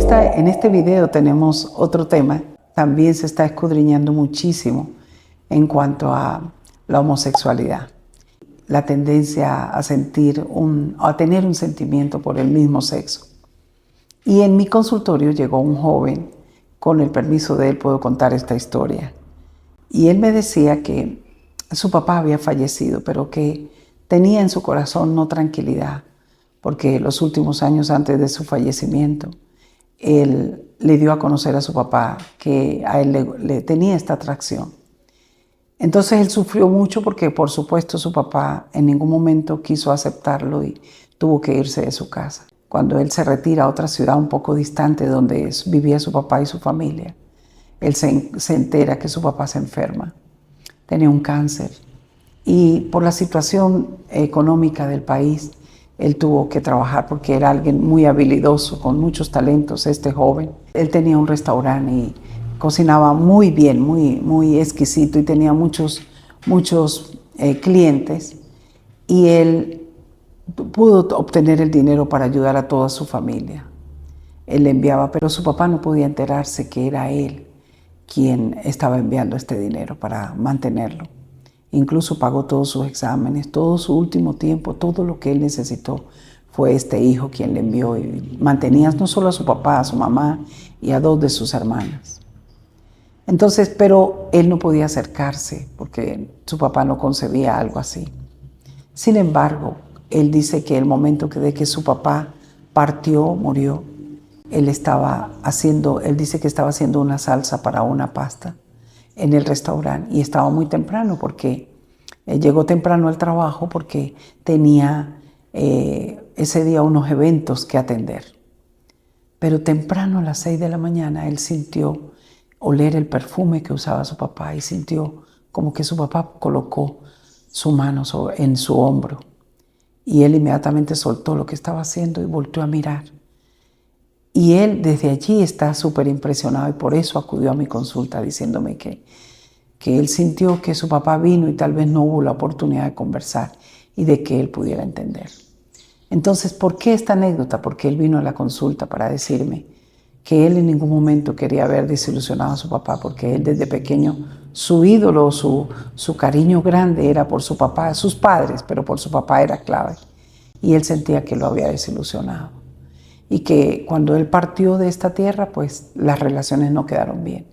En este video tenemos otro tema. También se está escudriñando muchísimo en cuanto a la homosexualidad. La tendencia a tener un sentimiento por el mismo sexo. Y en mi consultorio llegó un joven, con el permiso de él puedo contar esta historia. Y él me decía que su papá había fallecido, pero que tenía en su corazón no tranquilidad, porque los últimos años antes de su fallecimiento, él le dio a conocer a su papá que a él le tenía esta atracción. Entonces él sufrió mucho porque, por supuesto, su papá en ningún momento quiso aceptarlo y tuvo que irse de su casa. Cuando él se retira a otra ciudad un poco distante donde vivía su papá y su familia, él se entera que su papá se enferma, tenía un cáncer y por la situación económica del país, él tuvo que trabajar porque era alguien muy habilidoso, con muchos talentos, este joven. Él tenía un restaurante y cocinaba muy bien, muy exquisito y tenía muchos clientes y él pudo obtener el dinero para ayudar a toda su familia. Él le enviaba, pero su papá no podía enterarse que era él quien estaba enviando este dinero para mantenerlo. Incluso pagó todos sus exámenes, todo su último tiempo, todo lo que él necesitó fue este hijo quien le envió y mantenía no solo a su papá, a su mamá y a 2 de sus hermanas. Entonces, pero él no podía acercarse porque su papá no concebía algo así. Sin embargo, él dice que el momento de que su papá murió, él dice que estaba haciendo una salsa para una pasta en el restaurante y estaba muy temprano porque llegó temprano al trabajo porque tenía ese día unos eventos que atender. Pero temprano a las 6 de la mañana él sintió oler el perfume que usaba su papá y sintió como que su papá colocó su mano en su hombro. Y él inmediatamente soltó lo que estaba haciendo y volteó a mirar. Y él desde allí está súper impresionado y por eso acudió a mi consulta diciéndome que él sintió que su papá vino y tal vez no hubo la oportunidad de conversar y de que él pudiera entender. Entonces, ¿por qué esta anécdota? Porque él vino a la consulta para decirme que él en ningún momento quería ver desilusionado a su papá, porque él desde pequeño, su ídolo, su cariño grande era por su papá, sus padres, pero por su papá era clave. Y él sentía que lo había desilusionado. Y que cuando él partió de esta tierra, pues las relaciones no quedaron bien.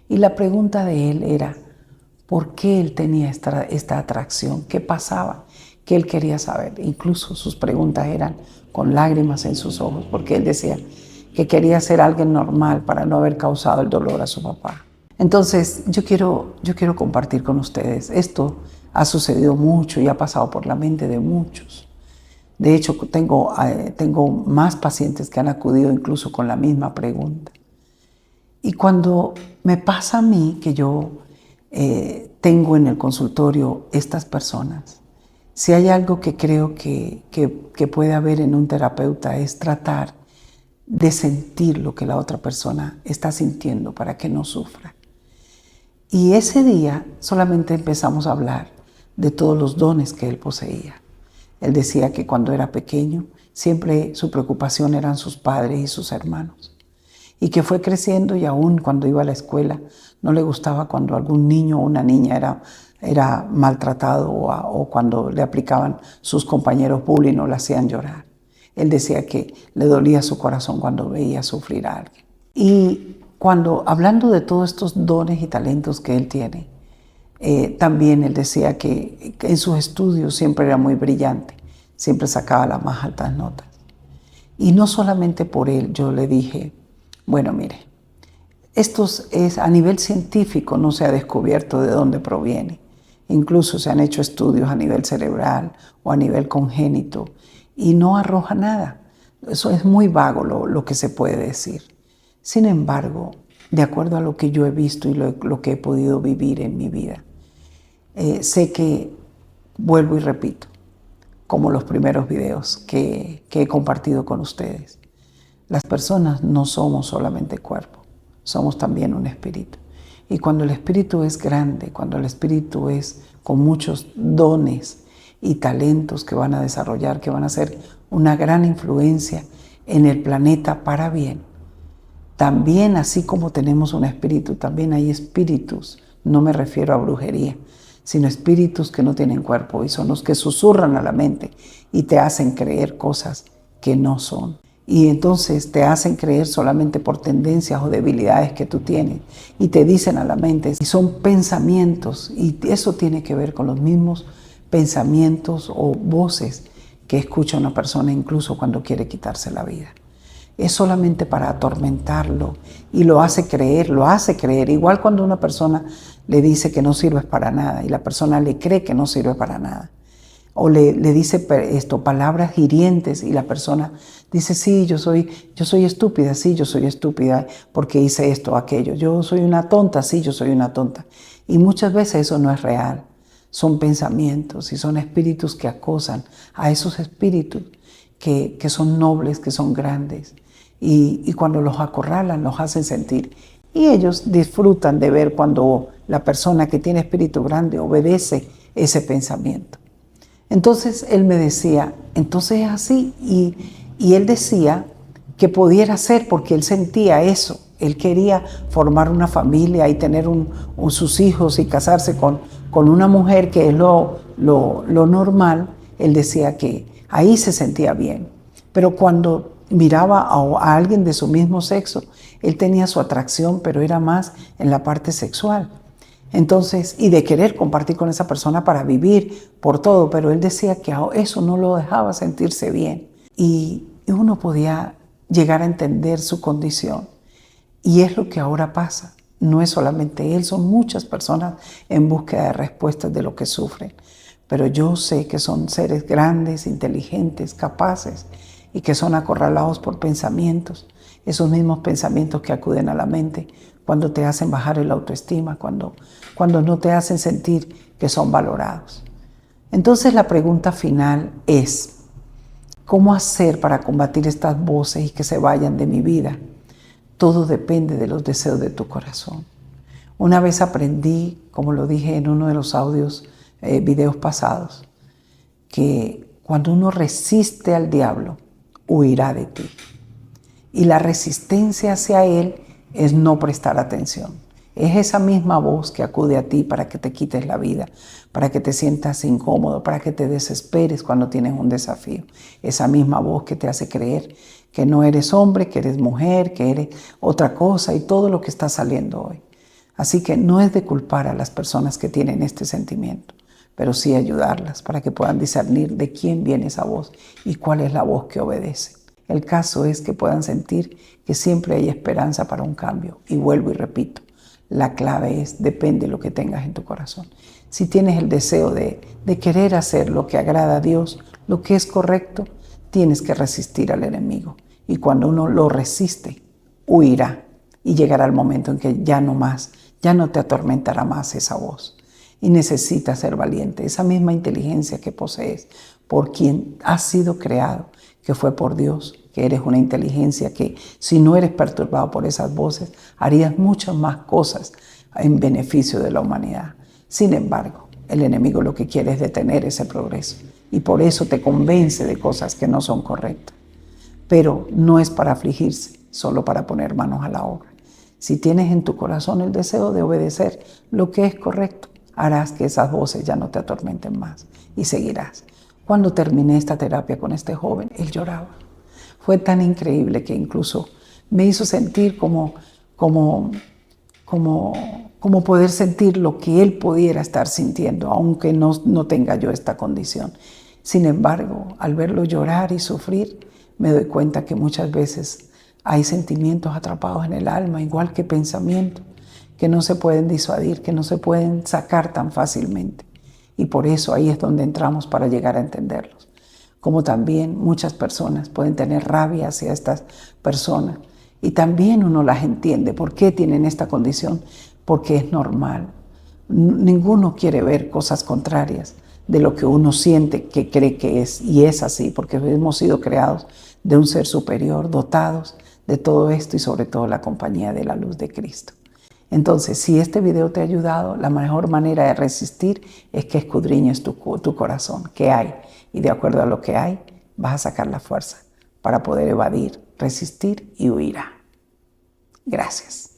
Y la pregunta de él era, ¿por qué él tenía esta atracción? ¿Qué pasaba? Que él quería saber. Incluso sus preguntas eran con lágrimas en sus ojos, porque él decía que quería ser alguien normal para no haber causado el dolor a su papá. Entonces, yo quiero compartir con ustedes. Esto ha sucedido mucho y ha pasado por la mente de muchos. De hecho, tengo más pacientes que han acudido incluso con la misma pregunta. Y cuando me pasa a mí que yo tengo en el consultorio estas personas, si hay algo que creo que puede haber en un terapeuta es tratar de sentir lo que la otra persona está sintiendo para que no sufra. Y ese día solamente empezamos a hablar de todos los dones que él poseía. Él decía que cuando era pequeño, siempre su preocupación eran sus padres y sus hermanos. Y que fue creciendo y aún cuando iba a la escuela, no le gustaba cuando algún niño o una niña era maltratado o cuando le aplicaban sus compañeros bullying o le hacían llorar. Él decía que le dolía su corazón cuando veía sufrir a alguien. Y hablando de todos estos dones y talentos que él tiene, también él decía que en sus estudios siempre era muy brillante, siempre sacaba las más altas notas. Y no solamente por él, yo le dije, bueno, mire, esto es a nivel científico, no se ha descubierto de dónde proviene. Incluso se han hecho estudios a nivel cerebral o a nivel congénito y no arroja nada. Eso es muy vago lo que se puede decir. Sin embargo, de acuerdo a lo que yo he visto y lo que he podido vivir en mi vida, sé que, vuelvo y repito, como los primeros videos que he compartido con ustedes, las personas no somos solamente cuerpo, somos también un espíritu. Y cuando el espíritu es grande, cuando el espíritu es con muchos dones y talentos que van a desarrollar, que van a ser una gran influencia en el planeta para bien, También, así como tenemos un espíritu, también hay espíritus. No me refiero a brujería, sino espíritus que no tienen cuerpo y son los que susurran a la mente y te hacen creer cosas que no son. Y entonces te hacen creer solamente por tendencias o debilidades que tú tienes y te dicen a la mente, y son pensamientos, y eso tiene que ver con los mismos pensamientos o voces que escucha una persona incluso cuando quiere quitarse la vida. Es solamente para atormentarlo y lo hace creer, igual cuando una persona le dice que no sirves para nada y la persona le cree que no sirve para nada. O le dice palabras hirientes y la persona dice, sí, yo soy estúpida, sí, yo soy estúpida porque hice esto o aquello. Yo soy una tonta, sí, yo soy una tonta. Y muchas veces eso no es real. Son pensamientos y son espíritus que acosan a esos espíritus que son nobles, que son grandes. Y cuando los acorralan, los hacen sentir. Y ellos disfrutan de ver cuando la persona que tiene espíritu grande obedece ese pensamiento. Entonces él me decía, entonces es así. Y él decía que pudiera ser porque él sentía eso. Él quería formar una familia y tener sus hijos y casarse con una mujer, que es lo normal. Él decía que ahí se sentía bien. Pero cuando miraba a alguien de su mismo sexo, él tenía su atracción, pero era más en la parte sexual. Entonces, y de querer compartir con esa persona para vivir por todo, pero él decía que eso no lo dejaba sentirse bien. Y uno podía llegar a entender su condición. Y es lo que ahora pasa. No es solamente él, son muchas personas en búsqueda de respuestas de lo que sufren. Pero yo sé que son seres grandes, inteligentes, capaces, y que son acorralados por pensamientos, esos mismos pensamientos que acuden a la mente cuando te hacen bajar el autoestima, cuando no te hacen sentir que son valorados. Entonces la pregunta final es, ¿cómo hacer para combatir estas voces y que se vayan de mi vida? Todo depende de los deseos de tu corazón. Una vez aprendí, como lo dije en uno de los videos pasados, que cuando uno resiste al diablo, huirá de ti. Y la resistencia hacia él es no prestar atención. Es esa misma voz que acude a ti para que te quites la vida, para que te sientas incómodo, para que te desesperes cuando tienes un desafío. Esa misma voz que te hace creer que no eres hombre, que eres mujer, que eres otra cosa y todo lo que está saliendo hoy. Así que no es de culpar a las personas que tienen este sentimiento, pero sí ayudarlas para que puedan discernir de quién viene esa voz y cuál es la voz que obedece. El caso es que puedan sentir que siempre hay esperanza para un cambio. Y vuelvo y repito, la clave depende de lo que tengas en tu corazón. Si tienes el deseo de querer hacer lo que agrada a Dios, lo que es correcto, tienes que resistir al enemigo. Y cuando uno lo resiste, huirá y llegará el momento en que ya no te atormentará más esa voz. Y necesitas ser valiente, esa misma inteligencia que posees, por quien has sido creado, que fue por Dios, que eres una inteligencia que si no eres perturbado por esas voces, harías muchas más cosas en beneficio de la humanidad. Sin embargo, el enemigo lo que quiere es detener ese progreso y por eso te convence de cosas que no son correctas. Pero no es para afligirse, solo para poner manos a la obra. Si tienes en tu corazón el deseo de obedecer lo que es correcto, harás que esas voces ya no te atormenten más y seguirás. Cuando terminé esta terapia con este joven, él lloraba. Fue tan increíble que incluso me hizo sentir como poder sentir lo que él pudiera estar sintiendo, aunque no tenga yo esta condición. Sin embargo, al verlo llorar y sufrir, me doy cuenta que muchas veces hay sentimientos atrapados en el alma, igual que pensamientos, que no se pueden disuadir, que no se pueden sacar tan fácilmente. Y por eso ahí es donde entramos para llegar a entenderlos. Como también muchas personas pueden tener rabia hacia estas personas. Y también uno las entiende. ¿Por qué tienen esta condición? Porque es normal. Ninguno quiere ver cosas contrarias de lo que uno siente que cree que es. Y es así, porque hemos sido creados de un ser superior, dotados de todo esto y sobre todo la compañía de la luz de Cristo. Entonces, si este video te ha ayudado, la mejor manera de resistir es que escudriñes tu corazón, qué hay. Y de acuerdo a lo que hay, vas a sacar la fuerza para poder evadir, resistir y huir. Gracias.